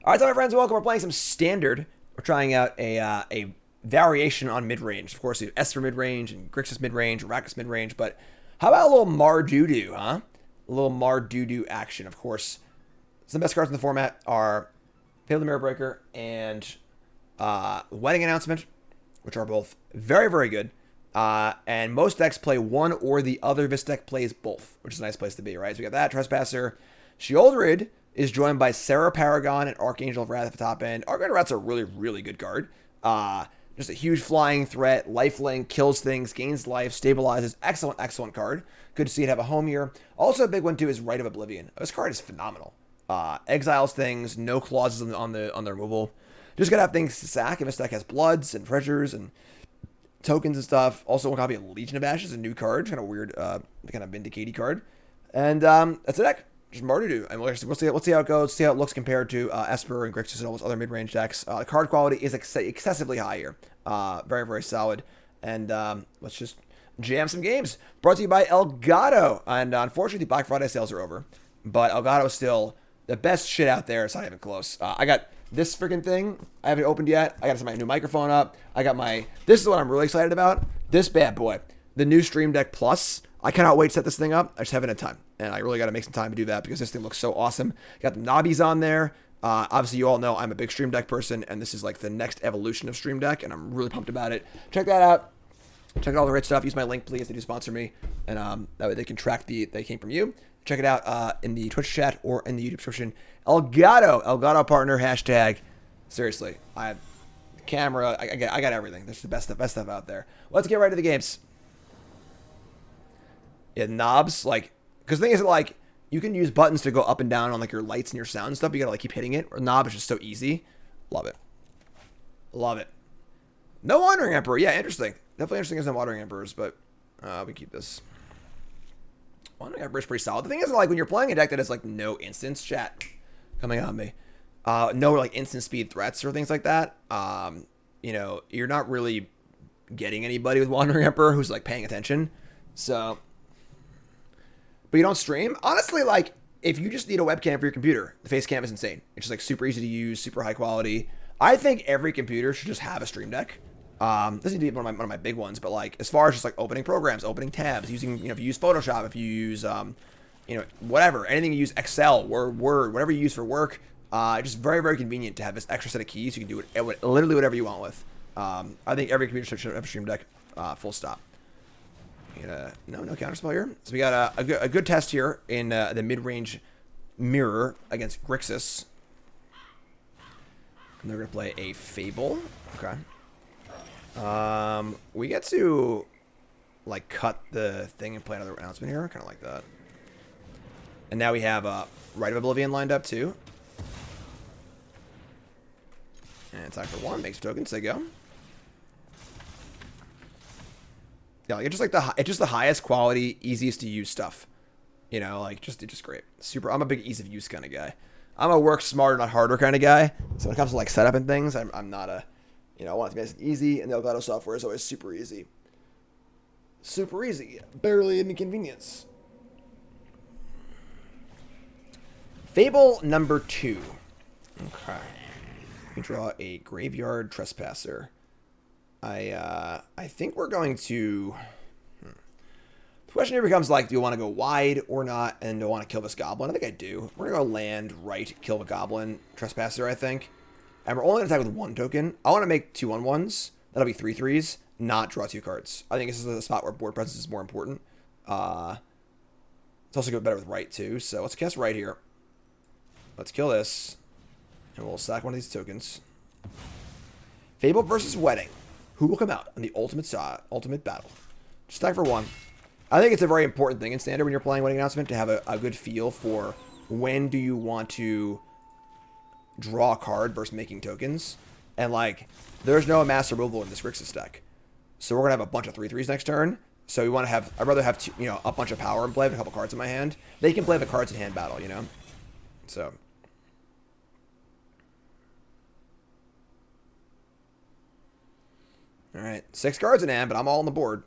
All right, so my friends, welcome. We're playing some standard. We're trying out a variation on mid-range. Of course, we have Esper mid-range and Grixis mid-range, Rakkus mid-range, but how about a little Mar-Doo-Doo, huh? A little Mar-Doo-Doo action, of course. Some of the best cards in the format are Fable the Mirror Breaker and Wedding Announcement, which are both very, very good. And most decks play one or the other. This deck plays both, which is a nice place to be, right? So we got that, Trespasser. Sheoldred is joined by Sarah Paragon and Archangel of Wrath at the top end. Archangel of Wrath's a really, really good card. Just a huge flying threat, lifelink, kills things, gains life, stabilizes. Excellent, excellent card. Good to see it have a home here. Also a big one too is Rite of Oblivion. This card is phenomenal. Exiles things, no clauses on the removal. Just gotta have things to sack if this deck has bloods and treasures and tokens and stuff. Also one copy of Legion of Ashes, a new card, kind of weird, kind of Vindicati card. And that's a deck. Just more to do. And we'll see how it goes, see how it looks compared to Esper and Grixis and all those other mid-range decks. The card quality is excessively high here. Very, very solid. And let's just jam some games. Brought to you by Elgato. And unfortunately, the Black Friday sales are over. But Elgato is still the best shit out there. It's not even close. I got this freaking thing. I haven't opened yet. I got my new microphone up. I got this is what I'm really excited about. This bad boy. The new Stream Deck Plus. I cannot wait to set this thing up. I just haven't had time. And I really got to make some time to do that because this thing looks so awesome. Got the knobbies on there. Obviously, you all know I'm a big Stream Deck person, and this is like the next evolution of Stream Deck, and I'm really pumped about it. Check that out. Check out all the great stuff. Use my link, please. They do sponsor me, and that way they can track they came from you. Check it out in the Twitch chat or in the YouTube description. Elgato partner, hashtag. Seriously, I have camera. I got everything. This is the best stuff out there. Let's get right to the games. Yeah, knobs, because the thing is, you can use buttons to go up and down on, your lights and your sound and stuff. You gotta, keep hitting it. Or knob is just so easy. Love it. Love it. No Wandering Emperor. Yeah, interesting. Definitely interesting as no Wandering Emperors, but we keep this. Wandering Emperor is pretty solid. The thing is, when you're playing a deck that has, no instance chat coming on me, no, instant speed threats or things like that, you're not really getting anybody with Wandering Emperor who's, paying attention. So... But you don't stream? Honestly, if you just need a webcam for your computer, the face cam is insane. It's just, super easy to use, super high quality. I think every computer should just have a stream deck. Doesn't need to be one of my big ones, but, as far as just, opening programs, opening tabs, using, if you use Photoshop, if you use, whatever, anything you use, Excel, Word, whatever you use for work, just very, very convenient to have this extra set of keys. You can do it literally whatever you want with. I think every computer should have a stream deck, full stop. No counterspell here. So we got a good test here in the mid-range mirror against Grixis. And they're going to play a Fable. Okay. We get to, cut the thing and play another announcement here. Kind of like that. And now we have Rite of Oblivion lined up, too. And it's time for one. Makes tokens. They go. Yeah, it's just the highest quality, easiest to use stuff. It's just great. Super. I'm a big ease of use kind of guy. I'm a work smarter, not harder kind of guy. So when it comes to setup and things, I'm not a, I want it to be nice and easy. And the Elgato software is always super easy. Super easy. Barely an inconvenience. Fable number 2. Okay. We draw a Graveyard Trespasser. I think we're going to... The question here becomes, do you want to go wide or not, and do I want to kill this goblin? I think I do. We're going to go land, right, kill the goblin, Trespasser, I think. And we're only going to attack with 1 token. I want to make 2 1/1s. That'll be 3/3s, not draw 2 cards. I think this is a spot where board presence is more important. It's also good better with right, too. So let's cast right here. Let's kill this. And we'll sack one of these tokens. Fable versus Wedding. Who will come out in the ultimate battle? Just attack for 1. I think it's a very important thing in Standard when you're playing Wedding Announcement to have a good feel for when do you want to draw a card versus making tokens. And, there's no mass removal in this Grixis deck. So we're going to have a bunch of 3/3s next turn. So we want to have... I'd rather have, a bunch of power in play with a couple cards in my hand. They can play the cards in hand battle, So... Alright, 6 cards in hand, but I'm all on the board.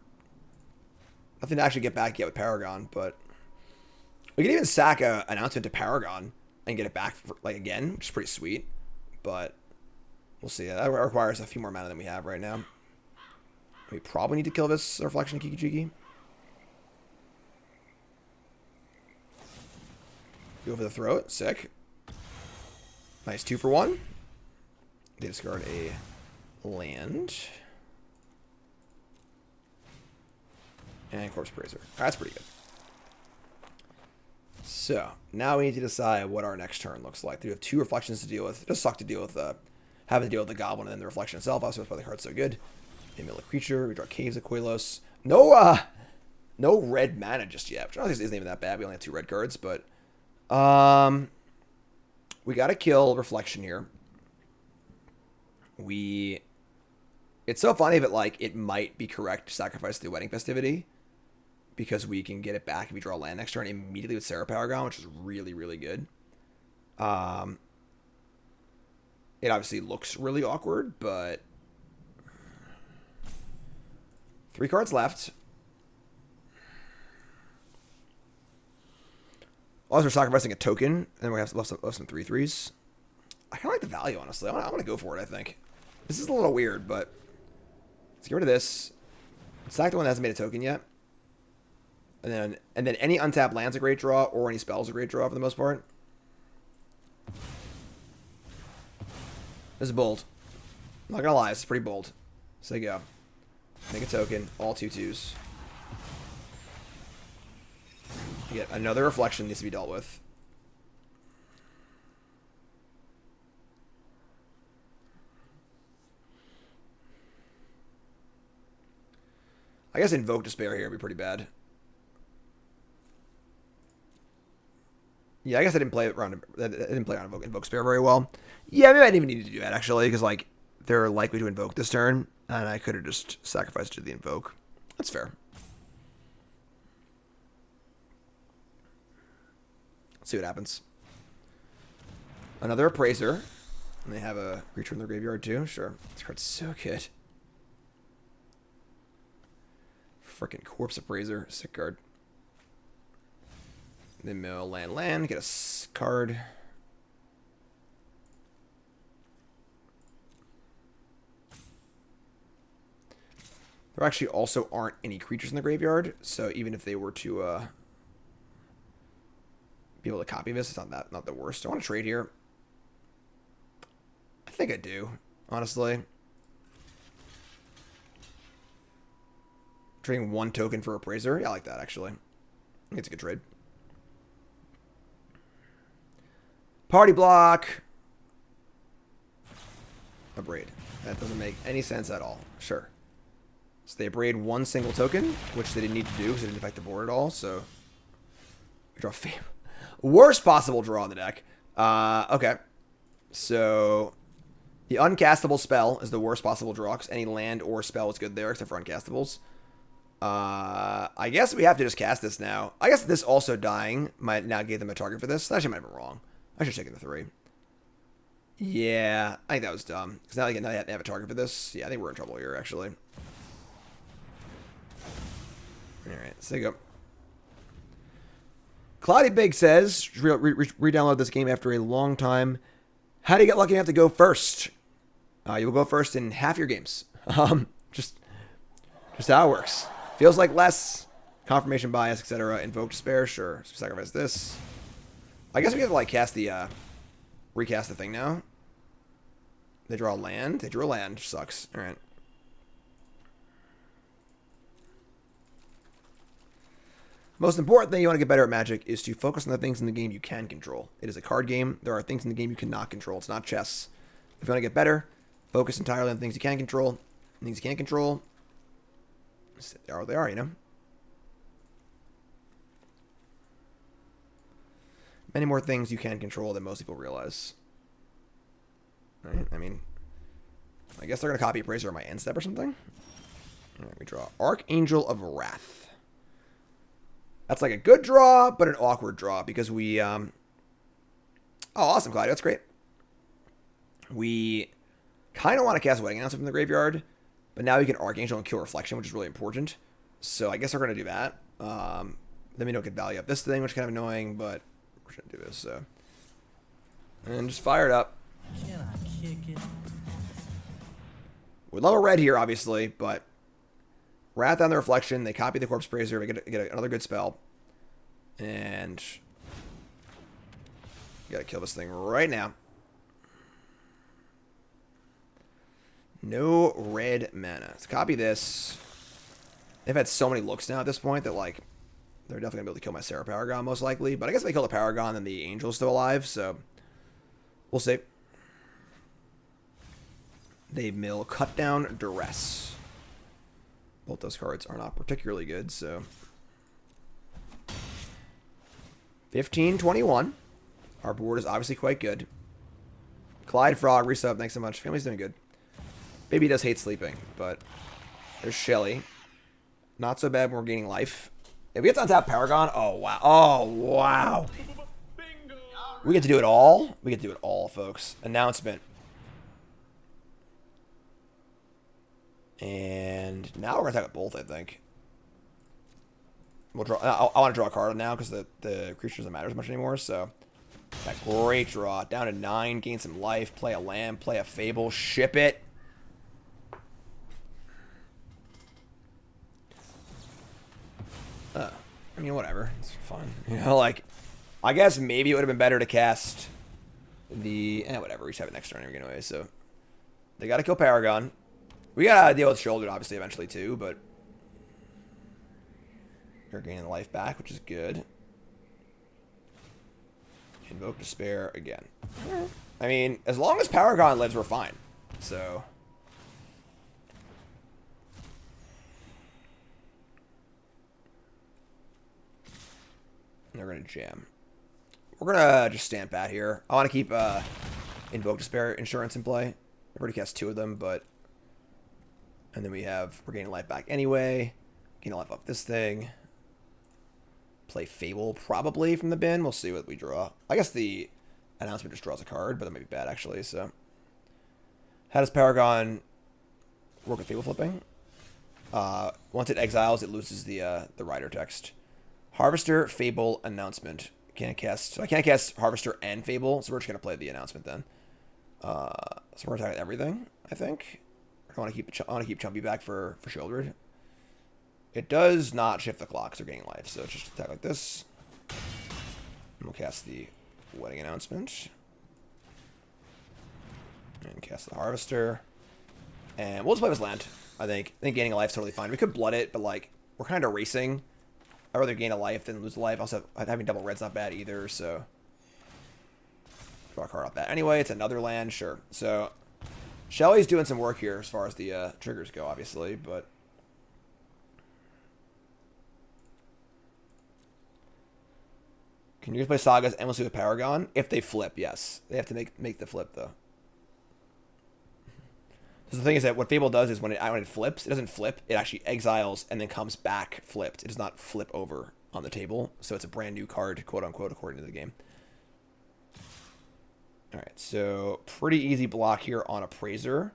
Nothing to actually get back yet with Paragon, but... We can even sack an announcement to Paragon and get it back, again, which is pretty sweet. but we'll see. That requires a few more mana than we have right now. We probably need to kill this Reflection Kiki-Jiki. Go for the throat. Sick. Nice 2 for 1. They discard a land. And Corpse Praiser. That's pretty good. So, now we need to decide what our next turn looks like. We have 2 reflections to deal with. It does suck to deal with having to deal with the goblin and then the reflection itself. Also, that's why the card's so good. We mill a creature. We draw Caves of Quelos. No red mana just yet, which I don't think isn't even that bad. We only have 2 red cards, but we gotta kill reflection here. It's so funny that like it might be correct to sacrifice the wedding festivity because we can get it back if we draw land next turn immediately with Sarah Paragon, which is really, really good. It obviously looks really awkward, but 3 cards left. Also, we're sacrificing a token, and then we have some 3/3s. I kind of like the value, honestly. I want to go for it, I think. This is a little weird, but let's get rid of this. Sack the one that hasn't made a token yet. And then any untapped land's a great draw, or any spell's a great draw for the most part. This is bold. I'm not gonna lie, it's pretty bold. So go. Make a token, all 2/2s. Yet another reflection needs to be dealt with. I guess Invoke Despair here would be pretty bad. Yeah, I guess I didn't play around Invoke Despair very well. Yeah, maybe I didn't even need to do that actually, because like they're likely to invoke this turn, and I could have just sacrificed to the invoke. That's fair. Let's see what happens. Another Appraiser. And they have a creature in their graveyard too. Sure. This card's so good. Freaking Corpse Appraiser. Sick card. Then mill land. Get a card. There actually also aren't any creatures in the graveyard. So even if they were to be able to copy this, it's not the worst. I want to trade here. I think I do, honestly. Trading 1 token for Appraiser. Yeah, I like that, actually. I think it's a good trade. Party block. A braid. That doesn't make any sense at all. Sure. So they braid 1 single token, which they didn't need to do because it didn't affect the board at all. So we draw worst possible draw in the deck. Okay. So the uncastable spell is the worst possible draw because any land or spell is good there except for uncastables. I guess we have to just cast this now. I guess this also dying might now give them a target for this. That actually might have been wrong. I should have taken the 3. Yeah, I think that was dumb. Because now they have a target for this. Yeah, I think we're in trouble here, actually. Alright, so there you go. Cloudy Big says, re-download this game after a long time. How do you get lucky enough to go first? You will go first in half your games. Just how it works. Feels like less. Confirmation bias, etc. Invoke Despair, sure. So sacrifice this. I guess we have to like recast the thing now. They draw land. They drew a land. Sucks. Alright. Most important thing you want to get better at Magic is to focus on the things in the game you can control. It is a card game. There are things in the game you cannot control. It's not chess. If you want to get better, focus entirely on things you can control. Things you can't control, they are what they are, you know? Many more things you can control than most people realize. Right? I mean, I guess they're going to copy Appraiser on my end step or something. All right, we draw Archangel of Wrath. That's like a good draw, but an awkward draw because we... Oh, awesome, Claudio. That's great. We kind of want to cast Wedding Announcer from the graveyard, but now we can Archangel and kill Reflection, which is really important. So I guess we're going to do that. Then we don't get value up this thing, which is kind of annoying, but we're going to do this. So. And just fire it up. Can I We'd love a red here, obviously, but Wrath on the Reflection. They copy the Corpse Praiser. We get another good spell. And gotta kill this thing right now. No red mana. Let's copy this. They've had so many looks now at this point that, like, they're definitely going to be able to kill my Sarah Paragon, most likely. But I guess if they kill the Paragon, then the Angel's still alive, so we'll see. They mill Cut Down Duress. Both those cards are not particularly good, so 15-21. Our board is obviously quite good. Clyde Frog, resub, thanks so much. Family's doing good. Baby does hate sleeping, but there's Shelly. Not so bad when we're gaining life. If we get to untap Paragon, oh wow. Oh wow. We get to do it all? We get to do it all, folks. Announcement. And now we're going to attack with both, I think. We'll draw. I want to draw a card now because the creature doesn't matter as much anymore, so that great draw. Down to 9, gain some life, play a land, play a Fable, ship it. I mean, whatever. It's fun. You know, like, I guess maybe it would have been better to cast the... whatever. We just have it next turn anyway, so... They gotta kill Paragon. We gotta deal with Shoulder, obviously, eventually, too, but... They're gaining life back, which is good. Invoke Despair again. I mean, as long as Paragon lives, we're fine. So... They're going to jam. We're going to just stand pat here. I want to keep Invoke Despair Insurance in play. I've already cast 2 of them, but... And then we're gaining life back anyway. Gaining life off this thing. Play Fable, probably, from the bin. We'll see what we draw. I guess the announcement just draws a card, but that might be bad, actually, so... How does Paragon work with Fable flipping? Once it exiles, it loses the rider text. Harvester, Fable, Announcement. Can't cast. So I can't cast Harvester and Fable, so we're just gonna play the announcement then. So we're gonna attack everything, I think. I want to keep Chumpy back for Shieldred. It does not shift the clock, so we're getting life. So it's just attack like this. And we'll cast the Wedding Announcement. And cast the Harvester. And we'll just play this land, I think. I think gaining a life is totally fine. We could blood it, but like we're kind of racing. I'd rather gain a life than lose a life. Also, having double red's not bad either, so... Draw a card off that. Anyway, it's another land, sure. So, Shelly's doing some work here as far as the triggers go, obviously, but... Can you guys play Sagas endlessly with Paragon? If they flip, yes. They have to make the flip, though. So the thing is that what Fable does is when it flips, it doesn't flip. It actually exiles and then comes back flipped. It does not flip over on the table. So it's a brand new card, quote unquote, according to the game. All right, so pretty easy block here on Appraiser.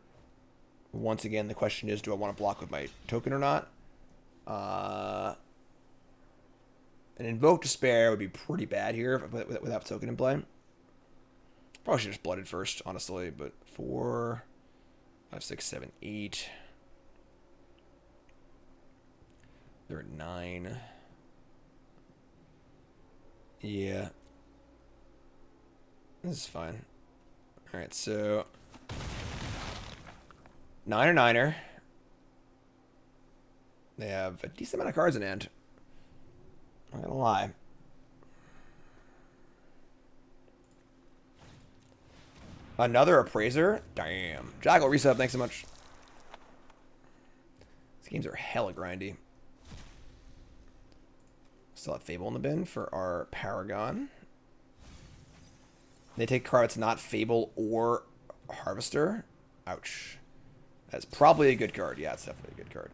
Once again, the question is, do I want to block with my token or not? An Invoke Despair would be pretty bad here without token in play. Probably should just blooded first, honestly, but 4, 5, 6, 7, 8. They're at 9. Yeah. This is fine. Alright, so 9er. They have a decent amount of cards in hand. I'm not gonna lie. Another Appraiser? Damn. Jackal resub, thanks so much. These games are hella grindy. Still have Fable in the bin for our Paragon. They take cards not Fable or Harvester. Ouch. That's probably a good card. Yeah, it's definitely a good card.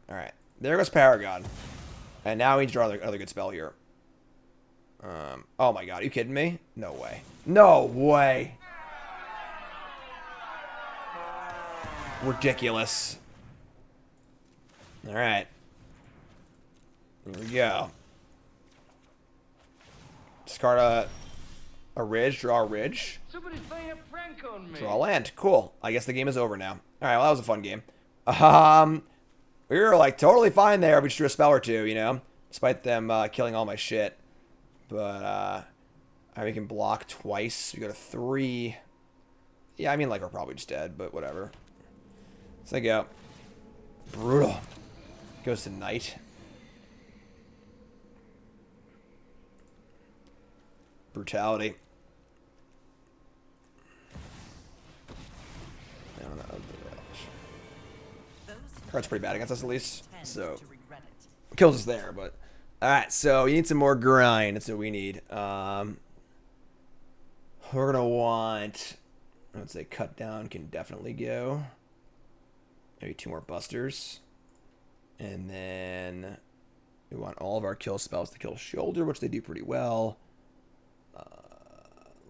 Alright. There goes Paragon. And now we need to draw another good spell here. Oh my god, are you kidding me? No way. No way. Ridiculous. Alright. Here we go. Discard a A ridge, draw a ridge. Somebody's playing a prank on me. Draw land. Cool. I guess the game is over now. Alright, well, that was a fun game. We were, like, totally fine there. We just drew a spell or two, you know? Despite them killing all my shit. But, we can block twice. We go to 3. Yeah, I mean, like, we're probably just dead, but whatever. So they go. Brutal. Goes to Knight. Brutality. I don't know. Card's pretty bad against us, at least. So, kills us there, but... Alright, so you need some more grind. That's what we need. We're gonna want... I would say cut down can definitely go. Maybe 2 more busters. And then... we want all of our kill spells to kill shoulder, which they do pretty well.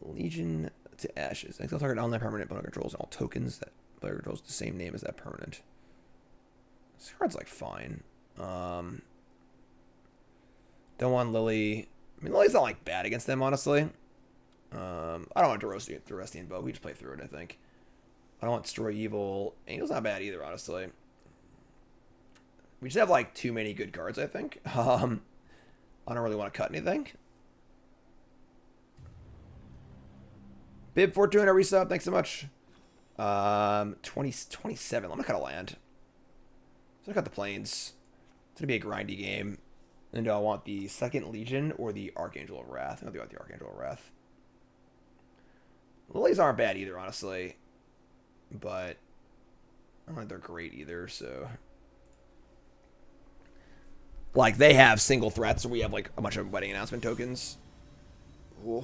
Legion to Ashes. Exile target online permanent opponent controls all tokens that player controls the same name as that permanent. This card's like fine. Don't want Lily. I mean, Lily's not like bad against them, honestly. I don't want Durasti and Bow. We just play through it, I think. I don't want Destroy Evil. Angel's not bad either, honestly. We just have like too many good cards, I think. I don't really want to cut anything. Bib Fortune, a resub. Thanks so much. 27. I'm gonna cut a land. So I cut the plains. It's gonna be a grindy game. And do I want the second Legion or the Archangel of Wrath? I think I'll do the Archangel of Wrath. Lilies aren't bad either, honestly. But I don't think they're great either, so... like, they have single threats, so we have, like, a bunch of wedding announcement tokens. Ooh.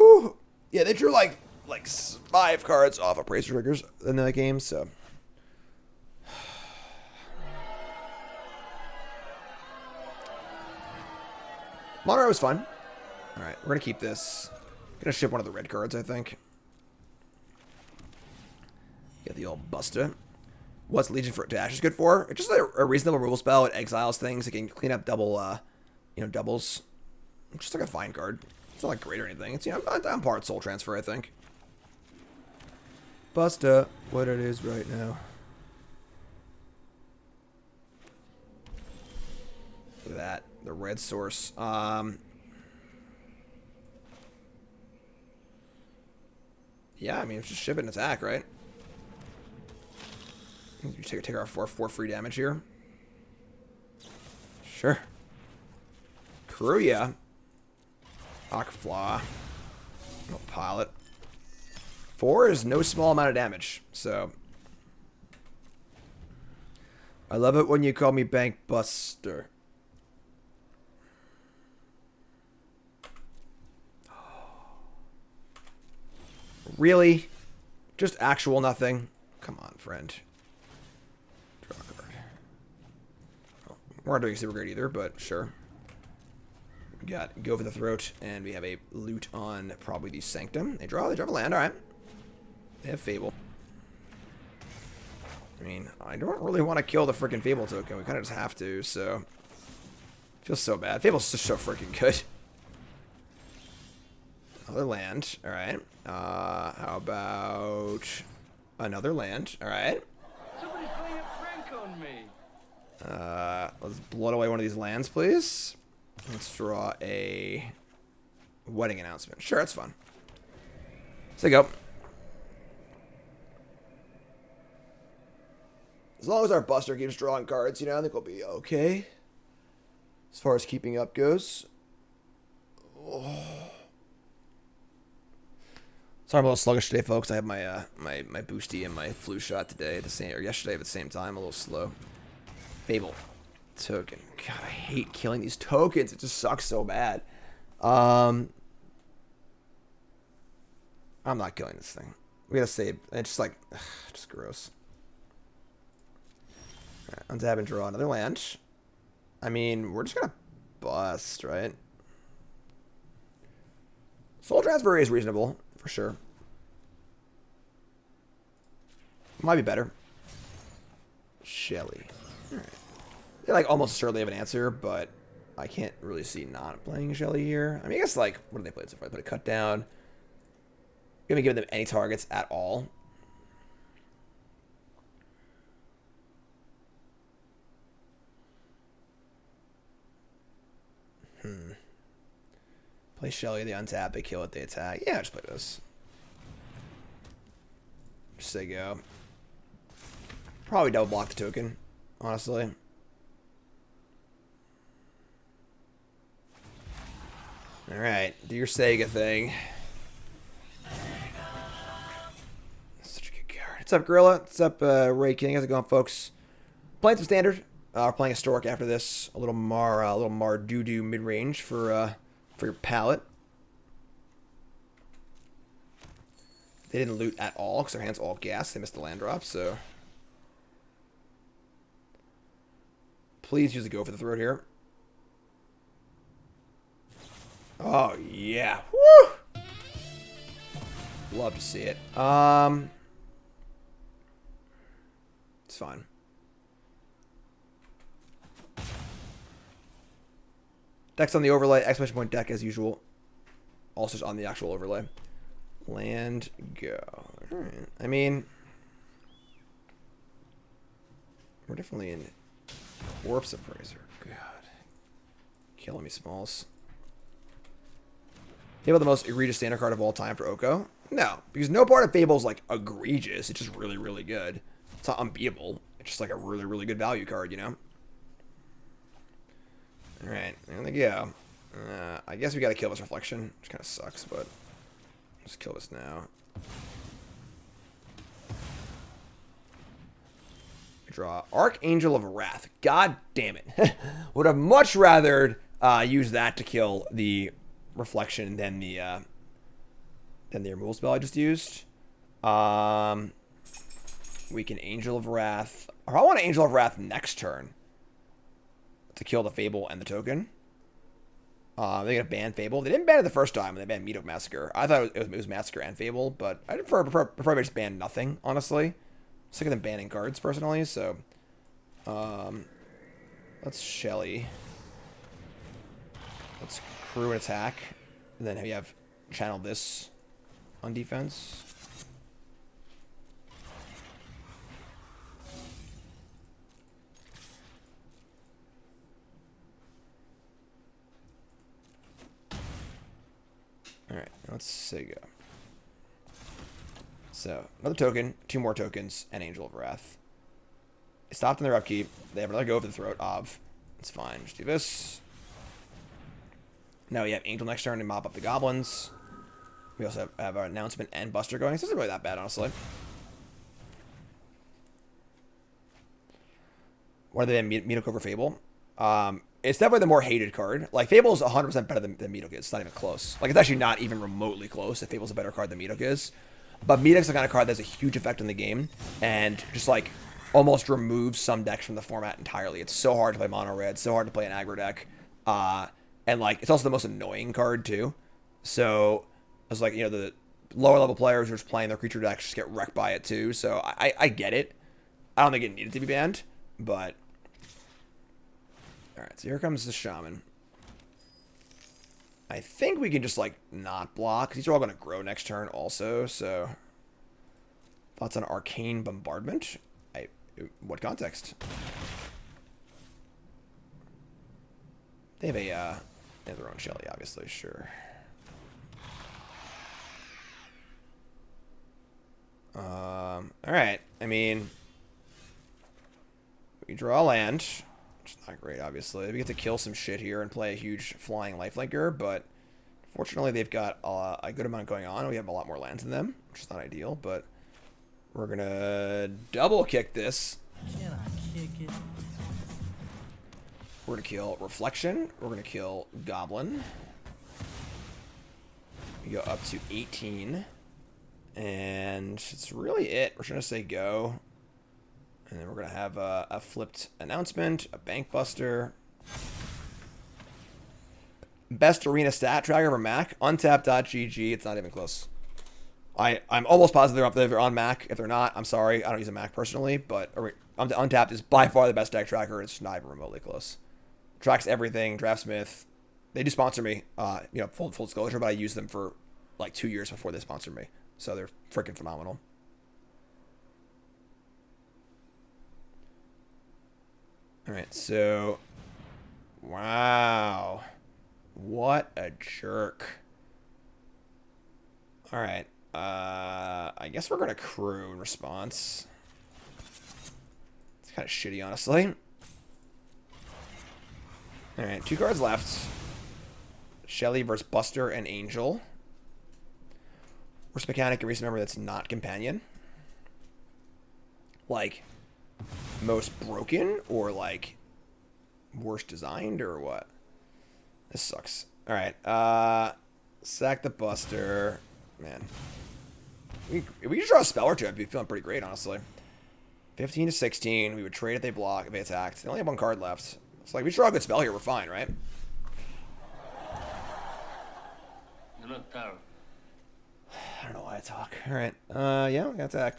Ooh. Yeah, they drew, like 5 cards off Appraiser triggers in the game, so... Monroe was fun. Alright, we're going to keep this. Going to ship one of the red cards, I think. Get the old Buster. What's Legion to Ashes good for? It's just a reasonable removal spell. It exiles things. It can clean up double, doubles. It's just like a fine card. It's not like great or anything. It's, I'm part Soul Transfer, I think. Buster, what it is right now. Look at that. The red source. Yeah, I mean, it's just ship it and attack, right? You take our 4 free damage here. Sure. Kruya. Aquaflaw. No pilot. 4 is no small amount of damage, so. I love it when you call me Bank Buster. Really? Just actual nothing? Come on, friend. Draw a card. Oh, we're not doing super great either, but sure. We got Go for the Throat, and we have a loot on probably the Sanctum. They draw a land, alright. They have Fable. I mean, I don't really want to kill the freaking Fable token. We kind of just have to, so... feels so bad. Fable's just so freaking good. Another land, alright. How about another land, alright. Somebody's playing a prank on me. Let's blood away one of these lands, please. Let's draw a wedding announcement. Sure, that's fun. So go. As long as our Buster keeps drawing cards, I think we'll be okay. As far as keeping up goes. Oh. Sorry, I'm a little sluggish today, folks. I have my my boosty and my flu shot today at the same, or yesterday at the same time. A little slow. Fable token. God, I hate killing these tokens. It just sucks so bad. I'm not killing this thing. We gotta save. It's just like, just gross. Alright, untap and draw another land. I mean, we're just gonna bust, right? Soul Transfer is reasonable, for sure. Might be better. Shelly. Alright. They almost surely have an answer, but I can't really see not playing Shelly here. I mean, I guess, like, what do they play so far? They put a cut down. Gonna give them any targets at all. Play Shelly, they untap, they kill it, they attack. Yeah, just play this. Just say go. Probably double block the token, honestly. Alright, do your Sega thing. Such a good card. What's up, Gorilla? What's up, Ray King? How's it going, folks? Playing some standard. We're playing Historic after this. A little Mar doo-doo mid-range for your palette. They didn't loot at all because their hand's all gas. They missed the land drop, so... Please use the go for the throat here. Oh, yeah. Woo! Love to see it. It's fine. Deck's on the overlay. Exclamation point deck as usual. Also on the actual overlay. Land, go. Alright. I mean... We're definitely in... Warp's Appraiser. God. Killing me, Smalls. Fable the most egregious standard card of all time for Oko? No, because no part of Fable is like egregious. It's just really, really good. It's not unbeatable. It's just like a really, really good value card, you know? Alright, there we go. I guess we gotta kill this Reflection, which kind of sucks, but just kill this now. Draw Archangel of Wrath. God damn it. Would have much rather use that to kill the Reflection than the removal spell I just used. We can Angel of Wrath. Or I want an Angel of Wrath next turn to kill the Fable and the token. They're gonna ban Fable. They didn't ban it the first time when they banned Meadow Massacre. I thought it was Massacre and Fable, but I prefer they just ban nothing, honestly. Sick of them banning cards personally, so let's Shelly. Let's crew an attack. And then we have channel this on defense. Alright, let's say go. So, another token, 2 more tokens, and Angel of Wrath. They stopped in their upkeep. They have another go for the throat of. It's fine. Just do this. Now we have Angel next turn to mop up the goblins. We also have our announcement and Buster going. This isn't really that bad, honestly. What are they in Meadow over Fable? It's definitely the more hated card. Like, Fable is 100% better than Meadow is. It's not even close. Like, it's actually not even remotely close if Fable's a better card than Meadow is. But Meadow's the kind of card that has a huge effect on the game and just, like, almost removes some decks from the format entirely. It's so hard to play mono red, so hard to play an aggro deck. And, like, it's also the most annoying card, too. So, it's like, you know, the lower level players who are just playing their creature decks just get wrecked by it, too. So, I get it. I don't think it needed to be banned, but... Alright, so here comes the Shaman. I think we can just, like, not block. These are all going to grow next turn also, so... Thoughts on Arcane Bombardment? What context? They have a, they have their own Shelly, obviously, sure. Alright, I mean... We draw a land... Which is not great, obviously. We get to kill some shit here and play a huge flying lifelinker, but fortunately they've got a good amount going on. We have a lot more lands than them, which is not ideal, but we're going to double kick this. Can I kick it? We're going to kill Reflection. We're going to kill Goblin. We go up to 18. And it's really it. We're going to say go. And then we're going to have a flipped announcement, a bank buster. Best arena stat tracker for Mac, untap.gg. It's not even close. I'm almost positive they're on Mac. If they're not, I'm sorry. I don't use a Mac personally, but Untapped is by far the best deck tracker. It's not even remotely close. Tracks everything. Draftsmith. They do sponsor me. Full disclosure, but I used them for like 2 years before they sponsored me. So they're freaking phenomenal. All right, so wow, what a jerk. All right, I guess we're gonna crew in response. It's kind of shitty, honestly. All right, 2 cards left. Shelly versus Buster and Angel. Worst mechanic, a recent member that's not companion. Like, most broken or like worst designed or what? This sucks. All right, sack the Buster. Man, if we could draw a spell or two, I'd be feeling pretty great, honestly. 15 to 16. We would trade if they block, if they attacked. They only have 1 card left. It's like, we draw a good spell here, we're fine, right? You look tired. I don't know why I talk. All right. Yeah, we got attack.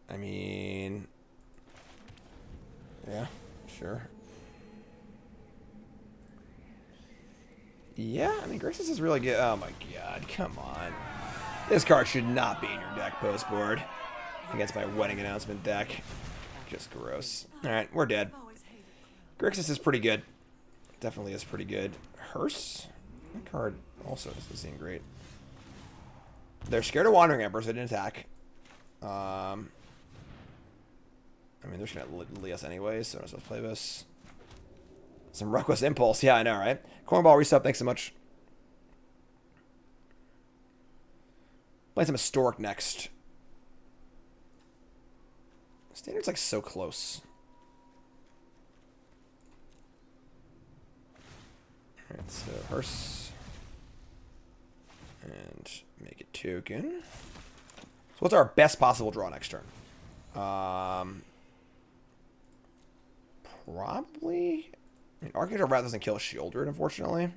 I mean, yeah, sure. Yeah, I mean, Grixis is really good. Oh my god, come on. This card should not be in your deck post board against my wedding announcement deck. Just gross. All right, we're dead. Grixis is pretty good. Definitely is pretty good. Hearse? That card also doesn't seem great. They're scared of Wandering Emperor, so they didn't attack. I mean, they're just going to lead us anyways, so I'm supposed to play this. Some Reckless Impulse. Yeah, I know, right? Cornball Resub, thanks so much. Play some Historic next. Standard's like so close. Alright, so Hearse. And make a token. So what's our best possible draw next turn? Probably... I mean, Archangel Wrath doesn't kill Shieldred, unfortunately.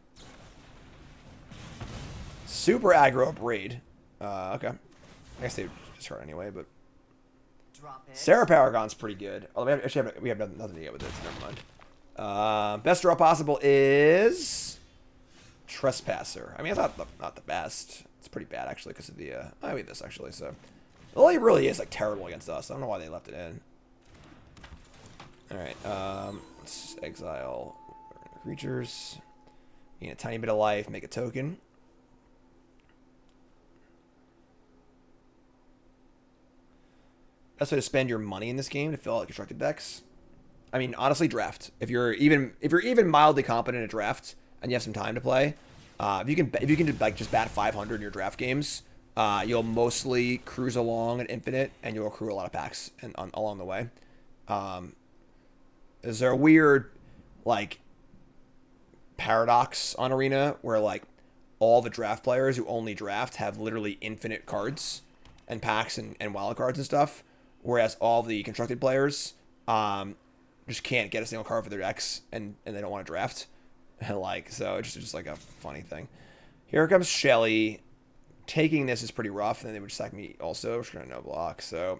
Super aggro Braid. Okay. I guess they would discard anyway, but... Sarah Paragon's pretty good. Although we have nothing to get with it, so never mind. Best draw possible is... Trespasser. I mean, it's not the best. It's pretty bad, actually, because of the... I mean, this, actually, so... Well, it really is, like, terrible against us. I don't know why they left it in. Alright, let's exile creatures. Gain a tiny bit of life, make a token. Best way to spend your money in this game to fill out constructed decks. I mean, honestly, draft. If you're even mildly competent at draft and you have some time to play, if you can like just bat 500 in your draft games, you'll mostly cruise along at Infinite and you'll accrue a lot of packs along the way. Is there a weird like paradox on Arena where like all the draft players who only draft have literally infinite cards and packs and wild cards and stuff, whereas all the constructed players just can't get a single card for their decks and they don't want to draft. Like, so it's just like a funny thing. Here comes Shelly. Taking this is pretty rough, and then they would sack me also. We're just gonna no block. So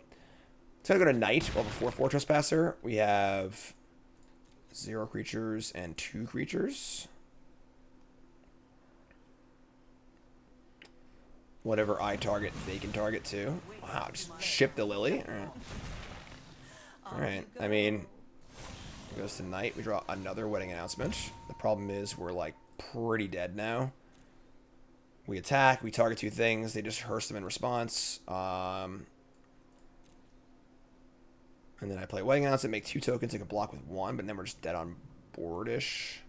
it's gonna go to Knight. Well, before Fortress Passer, we have 0 creatures and 2 creatures. Whatever I target, they can target too. Wow, just ship the Lily. All right. I mean, it goes to Knight. We draw another wedding announcement. The problem is we're like pretty dead now. We attack. We target 2 things. They just hearse them in response. And then I play wedding announcement, make 2 tokens, take a block with 1, but then we're just dead on board-ish.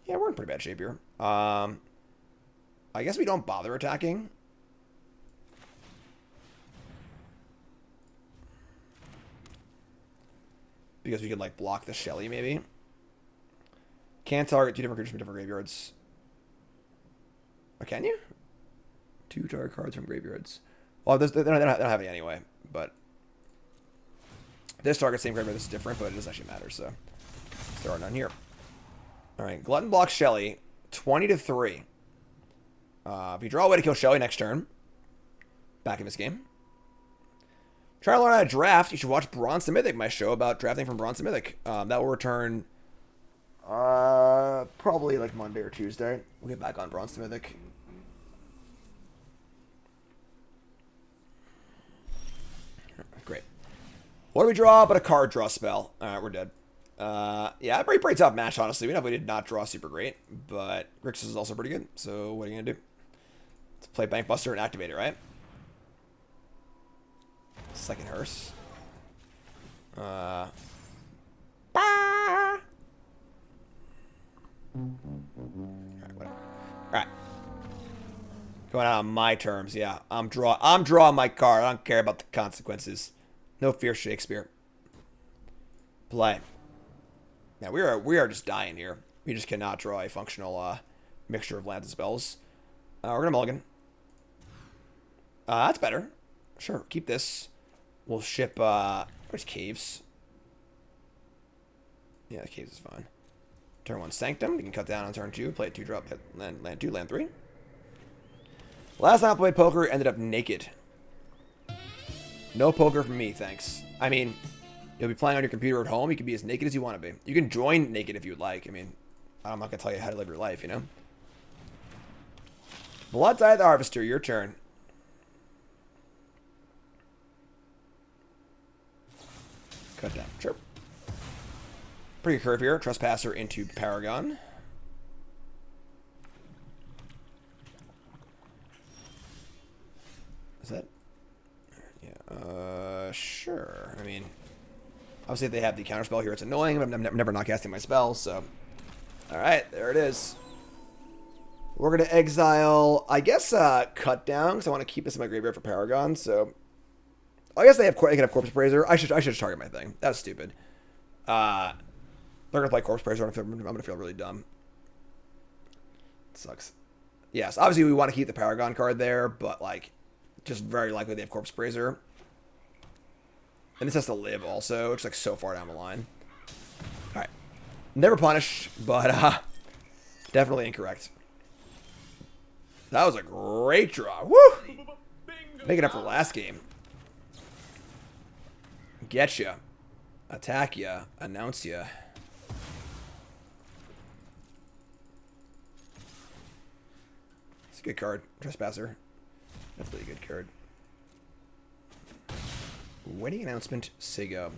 Yeah, we're in pretty bad shape here. I guess we don't bother attacking. Because we could, like, block the Shelly, maybe. Can't target 2 different creatures from different graveyards. Or can you? 2 target cards from graveyards. Well, they don't have any anyway, but... This target, same graveyard, this is different, but it doesn't actually matter, so... There are none here. Alright, Glutton blocks Shelly. 20 to 3. If you draw a way to kill Shelly next turn, back in this game, Trying to learn how to draft, you should watch Bronze to Mythic, my show about drafting from Bronze to Mythic. That will return probably like Monday or Tuesday. We'll get back on Bronze to Mythic. Great. What do we draw but a card draw spell? Alright, we're dead. Yeah, pretty tough match, honestly. We definitely did not draw super great, but Grixis is also pretty good. So what are you going to do? Let's play Bank Buster and activate it, right? Second hearse. Alright, whatever. Alright. Going out on my terms, yeah. I'm drawing my card. I don't care about the consequences. No fear, Shakespeare. Play. Yeah, we are just dying here. We just cannot draw a functional mixture of lands and spells. We're gonna mulligan. That's better. Sure, keep this. We'll ship where's Caves? Yeah, the Caves is fine. Turn 1 Sanctum. You can cut down on turn 2. Play a 2-drop, land 2, land 3. Last time I played poker, ended up naked. No poker from me, thanks. I mean, you'll be playing on your computer at home. You can be as naked as you want to be. You can join naked if you would like. I mean, I'm not going to tell you how to live your life, you know? Blood Tithe Harvester, your turn. Cut down. Sure. Pretty curve here. Trespasser into Paragon. Is that... Yeah, sure. I mean, obviously if they have the counterspell here, it's annoying, but I'm never not casting my spells, so... Alright, there it is. We're going to exile, I guess, Cut Down, because I want to keep this in my graveyard for Paragon, so... I guess they can have Corpse Praiser. I should just target my thing. That was stupid. They're going to play Corpse Praiser, I'm going to feel really dumb. It sucks. Yes, obviously we want to keep the Paragon card there, but, like, just very likely they have Corpse Praiser. And this has to live also, which is, like, so far down the line. Alright. Never punish, but, definitely incorrect. That was a great draw. Woo! Make it up for last game. Get ya. Attack ya. Announce ya. It's a good card. Trespasser. Definitely a good card. Wedding announcement. Sego.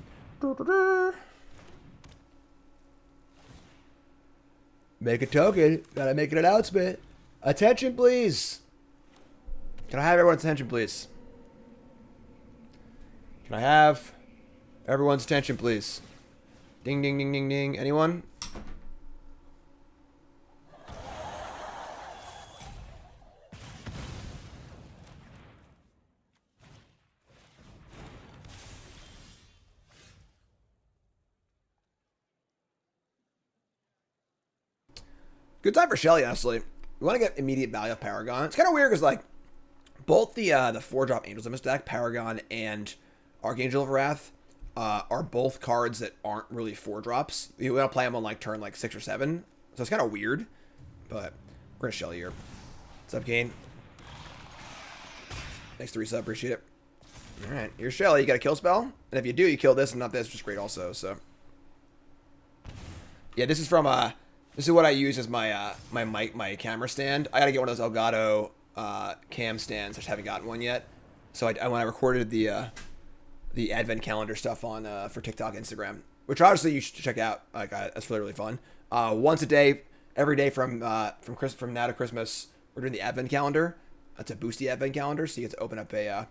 Make a token. Gotta make an announcement. Attention, please. Can I have everyone's attention, please? Can I have everyone's attention, please? Ding, ding, ding, ding, ding. Anyone? Good time for Shelly, honestly. We want to get immediate value of Paragon. It's kind of weird because, like, both the 4-drop Angels in this deck, Paragon and Archangel of Wrath, are both cards that aren't really 4-drops. You want to play them on, like, turn, like, 6 or 7. So it's kind of weird. But we're going to Shelly here. What's up, Kane? Thanks, 3-sub. Appreciate it. Alright, here's Shelly. You got a kill spell. And if you do, you kill this and not this, which is great also, so. Yeah, this is from, this is what I use as my my camera stand. I gotta get one of those Elgato cam stands. I just haven't gotten one yet. So when I recorded the advent calendar stuff on for TikTok, Instagram, which obviously you should check out. Like that's really fun. Once a day, every day from now to Christmas, we're doing the advent calendar. That's a boosty advent calendar, so you get to open up a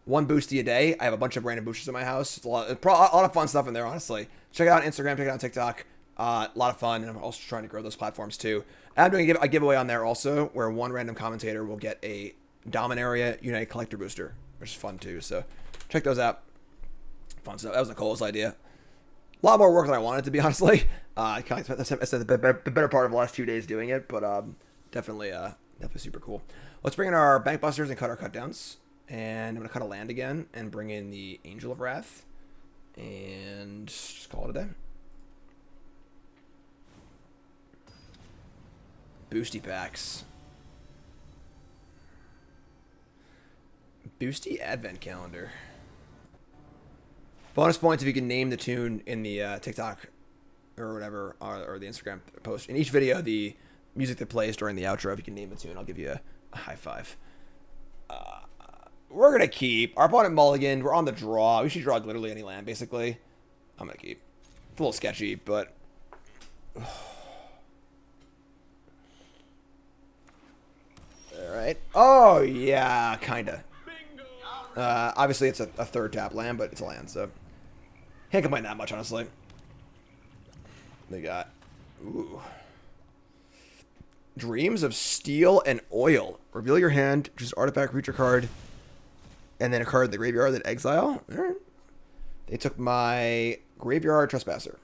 one boosty a day. I have a bunch of random boosters in my house. It's a lot of fun stuff in there, honestly. Check it out on Instagram. Check it out on TikTok. A lot of fun, and I'm also trying to grow those platforms too. And I'm doing a giveaway on there also, where one random commentator will get a Dominaria United Collector booster, which is fun too. So check those out. Fun stuff. That was Nicole's idea. A lot more work than I wanted to be, honestly. I spent the better part of the last 2 days doing it, but definitely super cool. Let's bring in our Bank Busters and cut our cut downs. And I'm gonna cut a land again and bring in the Angel of Wrath, and just call it a day. Boosty packs. Boosty advent calendar. Bonus points if you can name the tune in the TikTok or whatever, or the Instagram post. In each video, the music that plays during the outro, if you can name the tune, I'll give you a high five. We're going to keep. Our opponent mulliganed. We're on the draw. We should draw literally any land, basically. I'm going to keep. It's a little sketchy, but... Alright. Oh, yeah, kind of. Obviously, it's a third tap land, but it's a land, so... Can't complain that much, honestly. They got... Ooh. Dreams of Steel and Oil. Reveal your hand, just artifact, creature card, and then a card in the graveyard that exile. All right. They took my Graveyard Trespasser.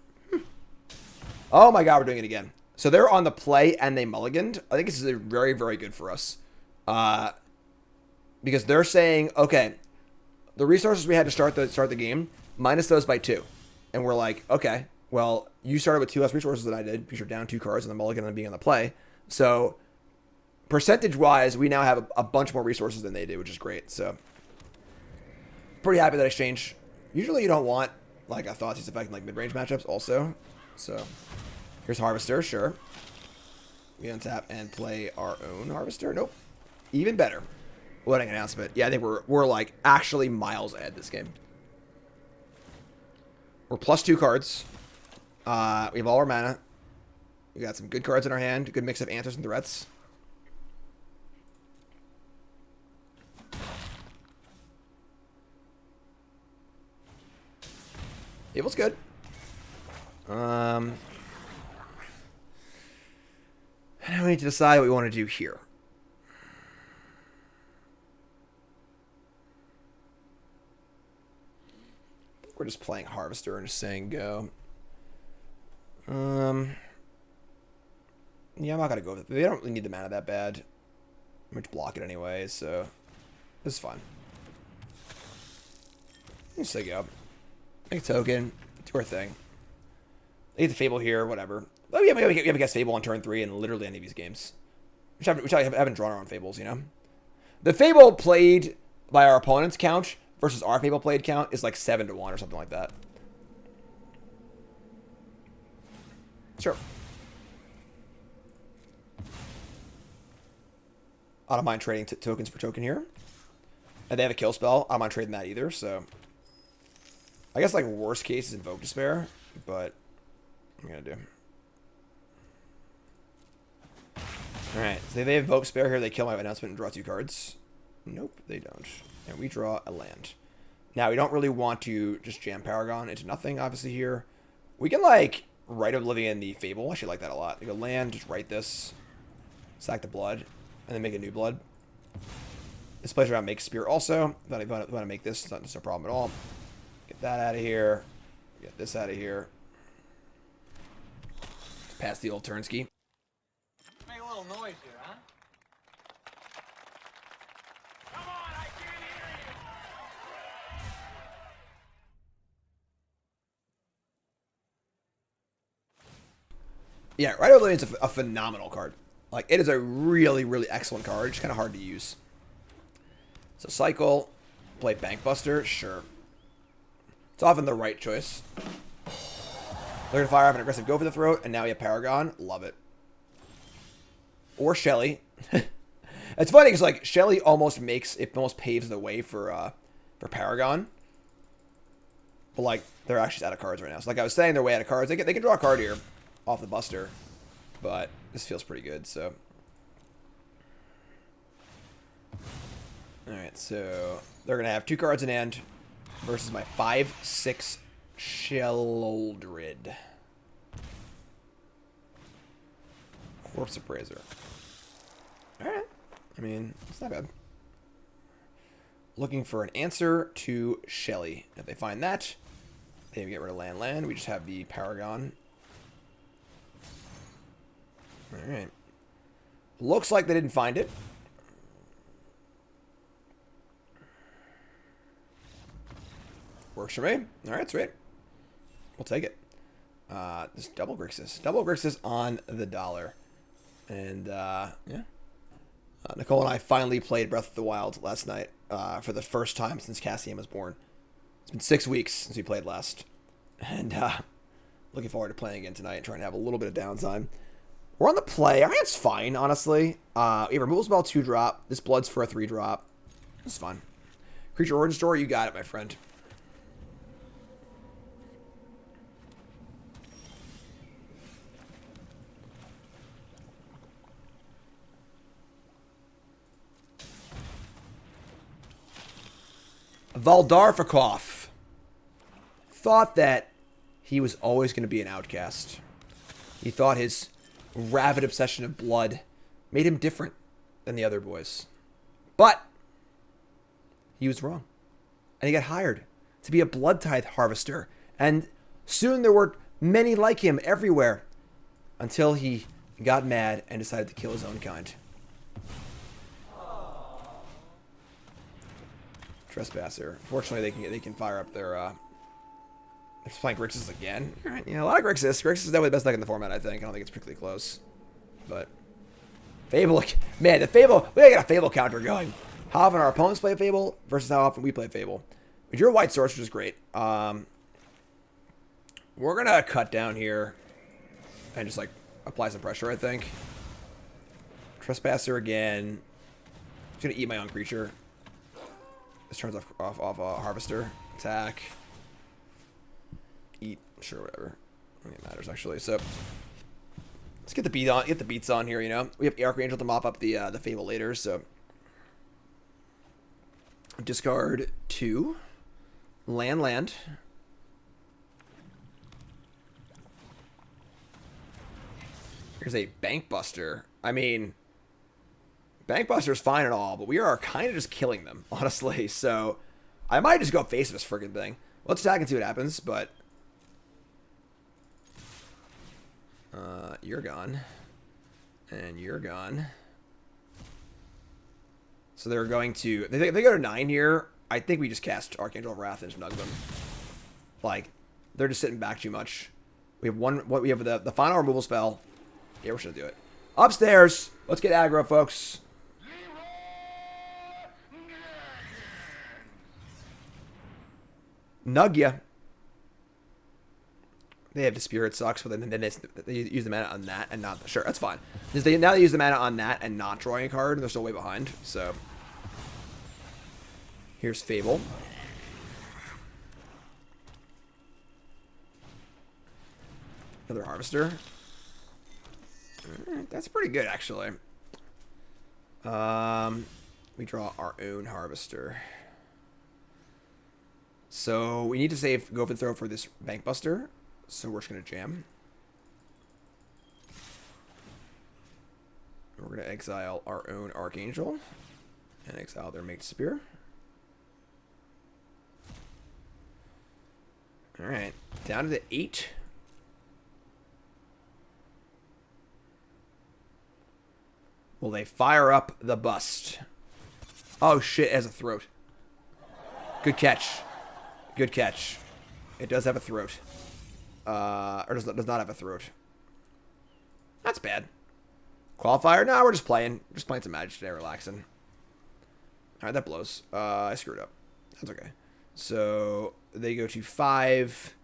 Oh my god, we're doing it again. So they're on the play and they mulliganed. I think this is very, very good for us. Because they're saying, okay, the resources we had to start the game, minus those by 2. And we're like, okay, well, you started with 2 less resources than I did because you're down 2 cards and the mulligan and being on the play. So percentage-wise, we now have a bunch more resources than they did, which is great. So pretty happy that exchange. Usually you don't want like a Thoughtseize effect in like mid-range matchups also. So here's Harvester, sure. We untap and play our own Harvester. Nope. Even better. What an announcement. Yeah, I think we're like actually miles ahead this game. We're plus 2 cards. We have all our mana. We got some good cards in our hand. Good mix of answers and threats. Evil's good. Now we need to decide what we want to do here. We're just playing Harvester and just saying go. Yeah, I'm not going to go with it. They don't really need the mana that bad. I'm going to block it anyway, so this is fine. Let's say go. Make a token. Do our thing. Leave the Fable here, whatever. Oh, yeah, we have a guess Fable on turn 3 in literally any of these games. Which I haven't drawn our own Fables, you know? The Fable played by our opponent's count versus our Fable played count is like 7 to 1 or something like that. Sure. I don't mind trading tokens for token here. And they have a kill spell. I don't mind trading that either, so... I guess, like, worst case is Invoke Despair, but... I'm gonna do. Alright, so they Invoke Despair here. They kill my announcement and draw 2 cards. Nope, they don't. And we draw a land. Now, we don't really want to just jam Paragon into nothing, obviously, here. We can, like, Rite of Oblivion the Fable. I actually like that a lot. We go land, just write this. Sack the blood. And then make a new blood. This plays around make Spear also. If I want to make this, it's not just a problem at all. Get that out of here. Get this out of here. Pass the old turn ski. Make a little noise here, huh? Come on, I can't hear you. Yeah, Rite of Oblivion is a phenomenal card. Like, it is a really, really excellent card. It's kind of hard to use. So, cycle. Play Bankbuster. Sure. It's often the right choice. They're going to fire up an aggressive Go for the Throat, and now we have Paragon. Love it. Or Shelly. It's funny because, like, Shelly almost paves the way for Paragon. But, like, they're actually out of cards right now. So, like I was saying, they're way out of cards. They can draw a card here off the Buster. But this feels pretty good, so. Alright, so they're going to have 2 cards in hand versus my 5/6 Sheloldred. Corpse Appraiser. Alright. I mean, it's not bad. Looking for an answer to Shelly. If they find that, they get rid of land. We just have the Paragon. Alright. Looks like they didn't find it. Works for me. Alright, sweet. We'll take it. This double Grixis. Double Grixis on the dollar. And, yeah. Nicole and I finally played Breath of the Wild last night for the first time since Cassian was born. It's been 6 weeks since we played last. And looking forward to playing again tonight and trying to have a little bit of downtime. We're on the play. I think it's fine, honestly. We have Removal Spell 2-drop. This Blood's for a 3-drop. It's fun. Creature Origin Story, you got it, my friend. Valdarfikov thought that he was always going to be an outcast. He thought his rabid obsession of blood made him different than the other boys. But he was wrong. And he got hired to be a blood tithe harvester. And soon there were many like him everywhere until he got mad and decided to kill his own kind. Trespasser. Fortunately, they can fire up their. They're playing Grixis again. All right, yeah, a lot of Grixis. Grixis is definitely the best deck in the format. I think. I don't think it's particularly close, but Fable. Man, the Fable. We gotta get a Fable counter going. How often our opponents play Fable versus how often we play Fable. We drew a white source, which is great. We're gonna cut down here and just like apply some pressure. I think. Trespasser again. Just gonna eat my own creature. This turns off Harvester. Attack. Eat. Sure, whatever. I think it matters, actually. So, let's get the beats on here, you know? We have Archangel to mop up the Fable later, so. Discard 2. Land. Here's a Bank Buster. I mean, Bank Buster's fine and all, but we are kind of just killing them, honestly. So, I might just go face this friggin' thing. Let's attack and see what happens, but... you're gone. And you're gone. So they're going to... If they go to 9 here, I think we just cast Archangel of Wrath and just nug them. Like, they're just sitting back too much. We have we have the final removal spell. Yeah, we're just gonna do it. Upstairs! Let's get aggro, folks. Nug ya. They have the Spirit sucks, but then they use the mana on that and not... Sure, that's fine. Now they use the mana on that and not drawing a card, and they're still way behind, so... Here's Fable. Another Harvester. That's pretty good, actually. We draw our own Harvester. So we need to go for the throw for this Bank Buster. So we're just going to jam. We're going to exile our own Archangel. And exile their Mage Spear. Alright. Down to the 8. Will they fire up the bust? Oh shit, it has a throat. Good catch. Good catch. It does have a throat. Or does not have a throat. That's bad. Qualifier? No, we're just playing. We're just playing some Magic today, relaxing. Alright, that blows. I screwed up. That's okay. So, they go to 5.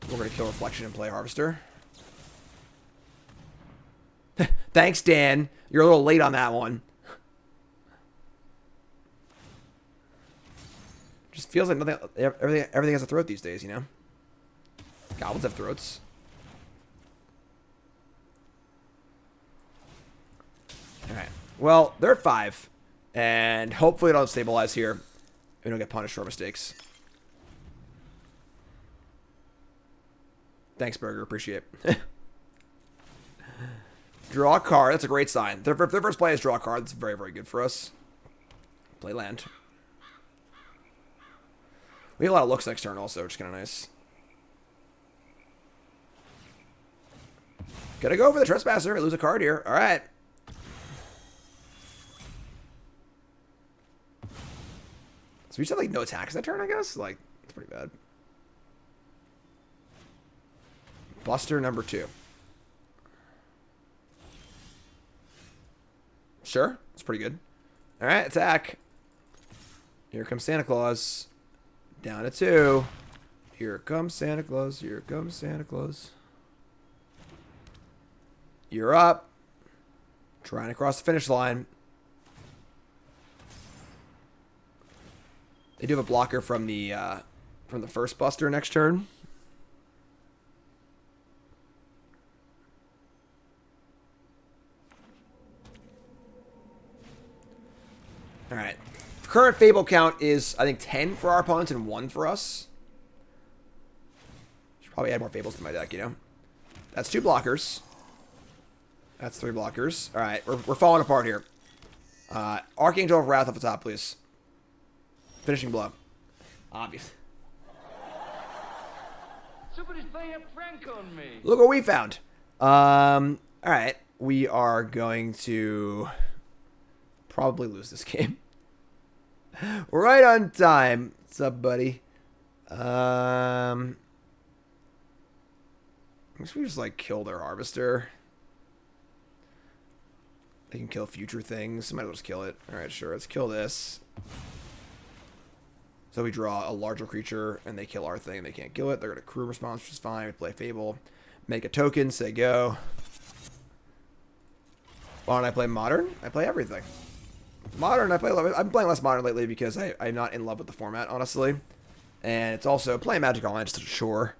We're going to kill Reflection and play Harvester. Thanks, Dan. You're a little late on that one. Just feels like everything has a throat these days, you know? Goblins have throats. Alright. Well, they're at 5. And hopefully it don't stabilize here. We don't get punished for mistakes. Thanks, Burger. Appreciate it. Draw a card. That's a great sign. Their first play is draw a card. That's very, very good for us. Play land. We have a lot of looks next turn also, which is kind of nice. Gotta go for the Trespasser. Lose a card here. All right. So we just have like no attacks that turn, I guess. Like, it's pretty bad. Buster number 2. Sure, it's pretty good. All right, attack. Here comes Santa Claus. Down to 2. Here comes Santa Claus. Here comes Santa Claus. You're up. Trying to cross the finish line. They do have a blocker from the first buster next turn. All right. Current Fable count is, I think, 10 for our opponents and 1 for us. Should probably add more Fables to my deck, you know? That's 2 blockers. That's 3 blockers. All right, we're falling apart here. Archangel of Wrath off the top, please. Finishing blow. Obvious. Somebody's playing a prank on me. Look what we found. All right, we are going to probably lose this game. Right on time. What's up, buddy? I guess we just like kill their harvester. They can kill future things. Might as well just kill it. All right, sure. Let's kill this. So we draw a larger creature, and they kill our thing. They can't kill it. They're going to crew response, which is fine. We play Fable. Make a token. Say go. Why don't I play Modern? I play everything. Modern, I'm playing less Modern lately because I'm not in love with the format, honestly. And it's also, playing Magic Online just a chore.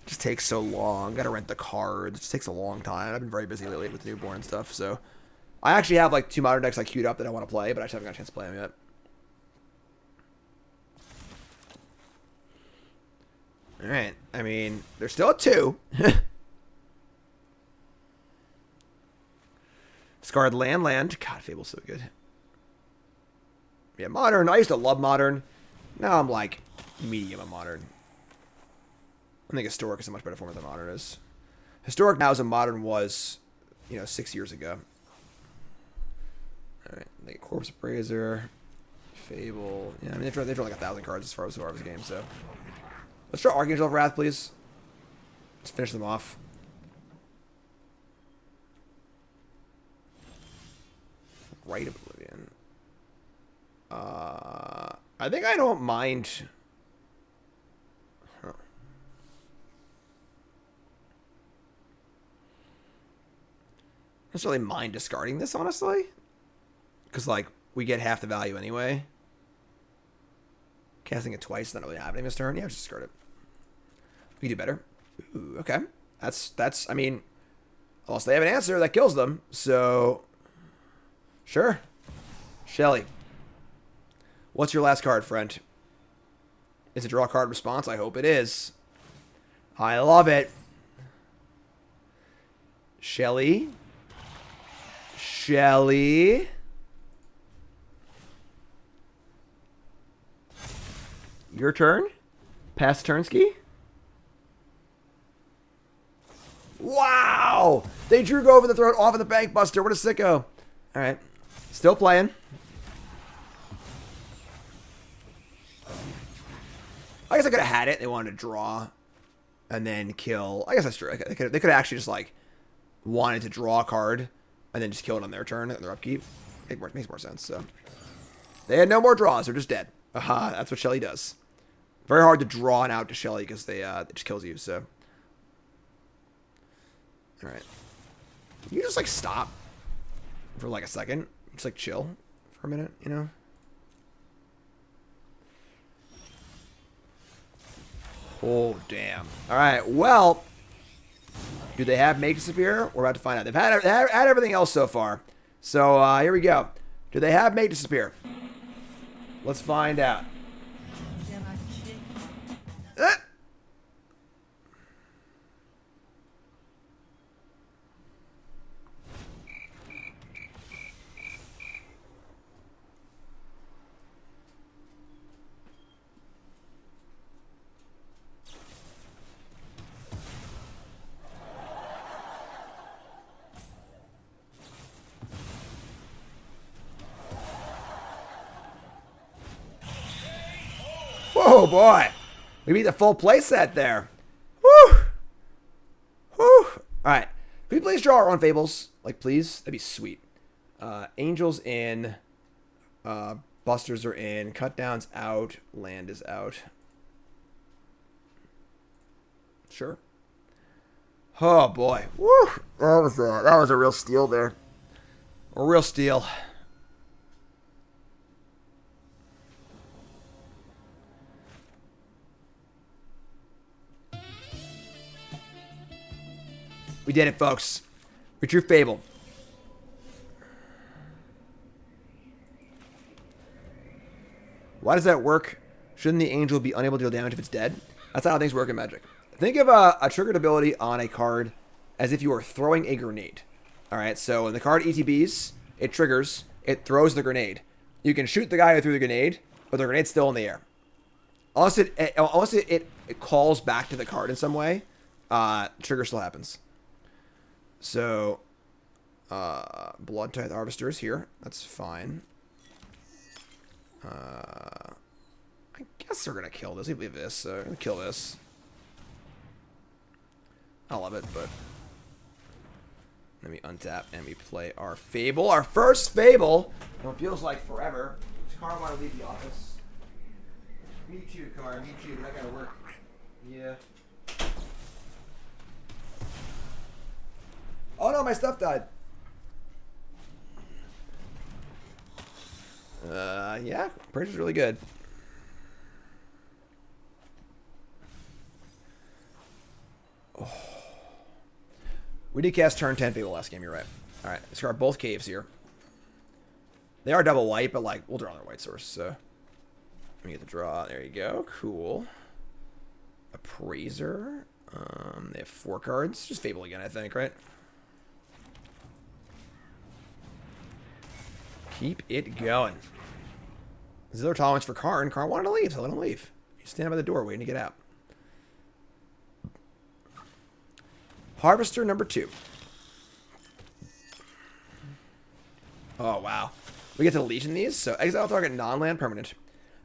It just takes so long. Got to rent the cards. It just takes a long time. I've been very busy lately with newborn and stuff, so... I actually have like 2 Modern decks I queued up that I want to play, but I just haven't got a chance to play them yet. Alright, I mean, they're still at 2. Discard land. God, Fable's so good. Yeah, Modern. I used to love Modern. Now I'm like medium on Modern. I think Historic is a much better format than Modern is. Historic now is a Modern was, 6 years ago. Alright, they get Corpse Appraiser, Fable. Yeah, I mean, they draw like 1,000 cards as far as the game, so. Let's draw Archangel of Wrath, please. Let's finish them off. Right of Oblivion. I think I don't mind. Huh. I don't really mind discarding this, honestly. Because, like, we get half the value anyway. Casting it twice, not really happening this turn. Yeah, just discard it. We can do better. Ooh, okay. That's, I mean, unless they have an answer, that kills them. So, sure. Shelly. What's your last card, friend? Is it draw card response? I hope it is. I love it. Shelly. Your turn? Pass Turnsky? Wow! They drew go over the throat off of the Bank Buster. What a sicko. Alright. Still playing. I guess I could have had it. They wanted to draw and then kill. I guess that's true. They could have actually just, like, wanted to draw a card and then just kill it on their turn and their upkeep. Makes more sense, so. They had no more draws. They're just dead. Aha, that's what Shelly does. Very hard to draw an out to Shelly because it just kills you, so. Alright. You just, like, stop for, like, a second. Just, like, chill for a minute, you know? Oh, damn. Alright, well. Do they have Make Disappear? We're about to find out. They've had everything else so far. So, here we go. Do they have Make Disappear? Let's find out. Oh boy, we beat the full play set there. Woo! Woo! All right, can we please draw our own Fables? Like, please, that'd be sweet. Angels in, Busters are in, Cut Downs out, Land is out. Sure. Oh boy. Woo! That was a real steal there. A real steal. We did it, folks. We drew Fable. Why does that work? Shouldn't the angel be unable to deal damage if it's dead? That's not how things work in Magic. Think of a triggered ability on a card as if you were throwing a grenade. Alright, so when the card ETBs, it triggers, it throws the grenade. You can shoot the guy who threw the grenade, but the grenade's still in the air. Unless it calls back to the card in some way, trigger still happens. So, Blood Tithe Harvester is here. That's fine. I guess we're gonna kill this. We leave this. We're gonna kill this. I love it, but let me untap and we play our Fable, our first Fable. It feels like forever. Does Car want to leave the office? Me too, Car. Me too. I gotta work. Yeah. Oh no, my stuff died. Yeah, Pressure's really good. Oh. We did cast turn 10 Fable last game, you're right. Alright, let's grab both caves here. They are double white, but like, we'll draw another white source, so. Let me get the draw. There you go. Cool. Appraiser. They have 4 cards. Just Fable again, I think, right? Keep it going. Zero tolerance for Karn. Karn wanted to leave, so let him leave. You stand by the door waiting to get out. Harvester number 2. Oh, wow. We get to Legion these. So exile target non-land permanent.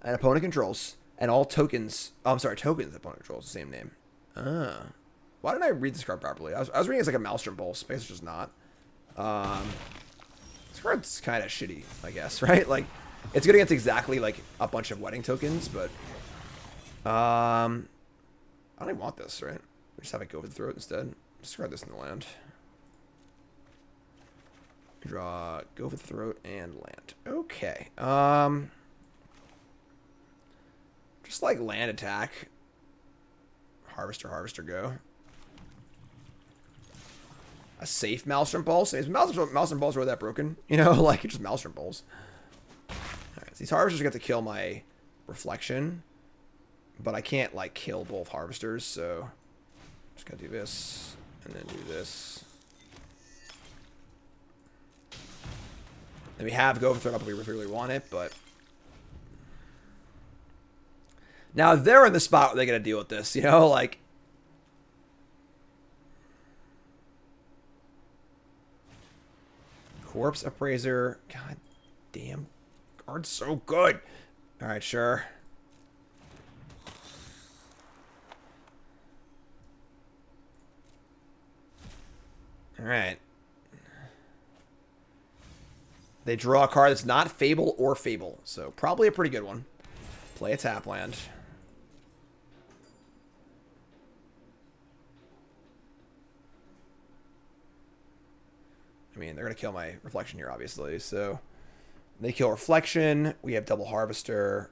An opponent controls. And all tokens. Oh, I'm sorry. Tokens opponent controls. The same name. Why didn't I read this card properly? I was reading it as like a Maelstrom Pulse. But it's just not. This card's kind of shitty, I guess, right? Like, it's good against exactly, like, a bunch of wedding tokens, but... I don't even want this, right? We just have it go for the throat instead. Discard this in the land. Draw, go for the throat, and land. Okay. Just, like, land attack. Harvester, Harvester, go. A safe Maelstrom Pulse. Is Maelstrom Pulse really that broken? You know, like, it's just Maelstrom Pulse. Alright, so these Harvesters get to kill my Reflection. But I can't, like, kill both Harvesters, so... Just gotta do this, and then do this. Then we have go for throw up if we really want it, but... Now they're in the spot where they gotta deal with this, you know, like... Corpse Appraiser. God damn. Card's so good. Alright, sure. Alright. They draw a card that's not Fable or Fable. So probably a pretty good one. Play a tap land. I mean, they're going to kill my Reflection here, obviously. So, they kill Reflection. We have double Harvester.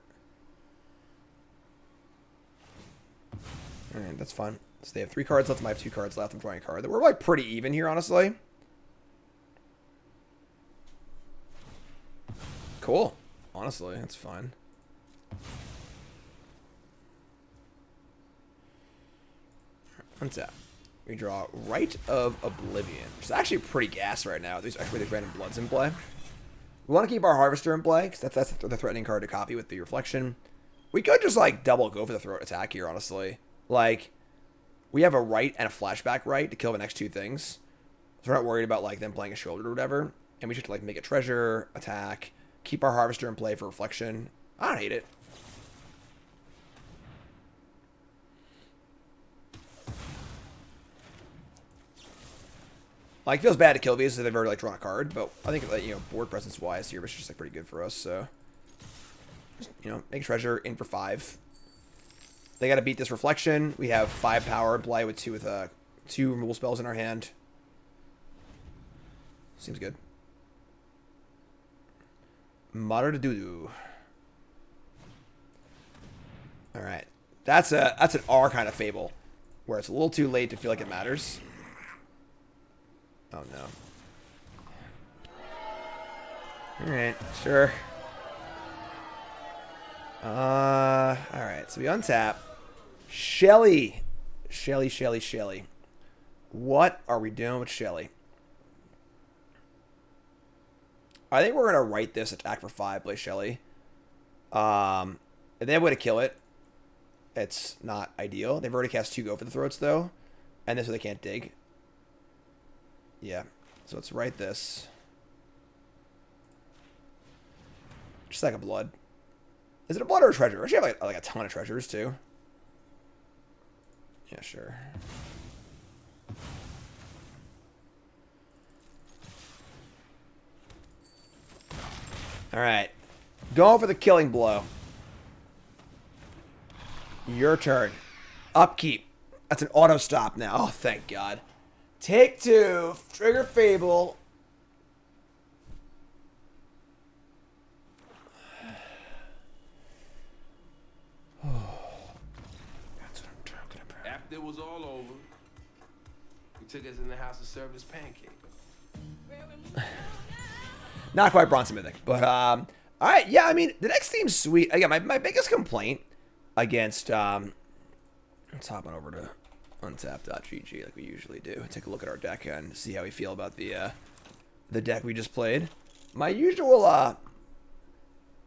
Alright, that's fine. So, they have 3 cards left. I have 2 cards left. I'm drawing a card. We're, like, pretty even here, honestly. Cool. Honestly, that's fine. Untap. We draw Rite of Oblivion, which is actually pretty gas right now. There's actually random Bloods in play. We want to keep our Harvester in play, because that's the threatening card to copy with the Reflection. We could just, like, double go for the throat attack here, honestly. Like, we have a Rite and a Flashback Rite to kill the next 2 things. So we're not worried about, like, them playing a Shoulder or whatever. And we should, like, make a Treasure, attack, keep our Harvester in play for Reflection. I don't hate it. Like, it feels bad to kill these if they've already, like, drawn a card, but I think, like, you know, board presence-wise here, it's just, like, pretty good for us, so... Just, you know, make a Treasure in for 5. They got to beat this reflection. We have 5 power, Blight with 2 removal spells in our hand. Seems good. Matter to do. All right, that's an R kind of Fable, where it's a little too late to feel like it matters. Oh no. All right, sure. All right, so we untap. Shelly. What are we doing with Shelly? I think we're gonna write this attack for 5, play Shelly. If they have a way to kill it, it's not ideal. They've already cast 2 Go for the Throats though, and this way they can't dig. Yeah, so let's write this. Just like a blood. Is it a blood or a treasure? I actually have like a ton of treasures too. Yeah, sure. All right, going for the killing blow. Your turn. Upkeep. That's an auto stop now. Oh, thank God. Take 2. Trigger Fable. After it was all over, he took us in the house to serve his pancake. Not quite Bronze Mythic, but all right. Yeah, I mean the next theme's sweet. Again, my biggest complaint against let's hop on over to untap.gg like we usually do. Take a look at our deck and see how we feel about the deck we just played. My usual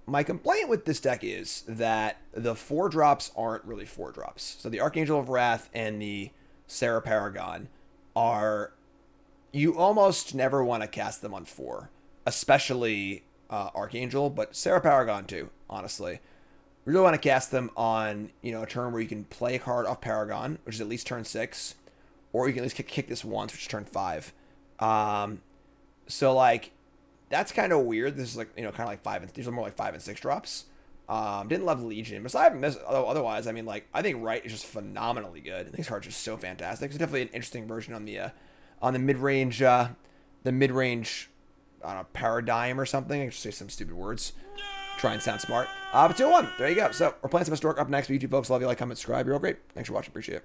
my complaint with this deck is that the 4-drops aren't really 4-drops. So the Archangel of Wrath and the Sarah Paragon are, you almost never want to cast them on 4, especially Archangel, but Sarah Paragon too, honestly. We really want to cast them on, a turn where you can play a card off Paragon, which is at least turn 6, or you can at least kick this once, which is turn 5. So like, that's kind of weird. This is like, kind of like 5 these are more like 5 and 6 drops. Didn't love Legion, but I haven't missed. Otherwise, I mean, like, I think Right is just phenomenally good. These cards are just so fantastic. It's definitely an interesting version on the mid-range, I don't know, paradigm or something. I can just say some stupid words. Try and sound smart. But 2-1. There you go. So we're playing some Historic up next for YouTube, folks. Love you, like, comment, subscribe. You're all great. Thanks for watching. Appreciate it.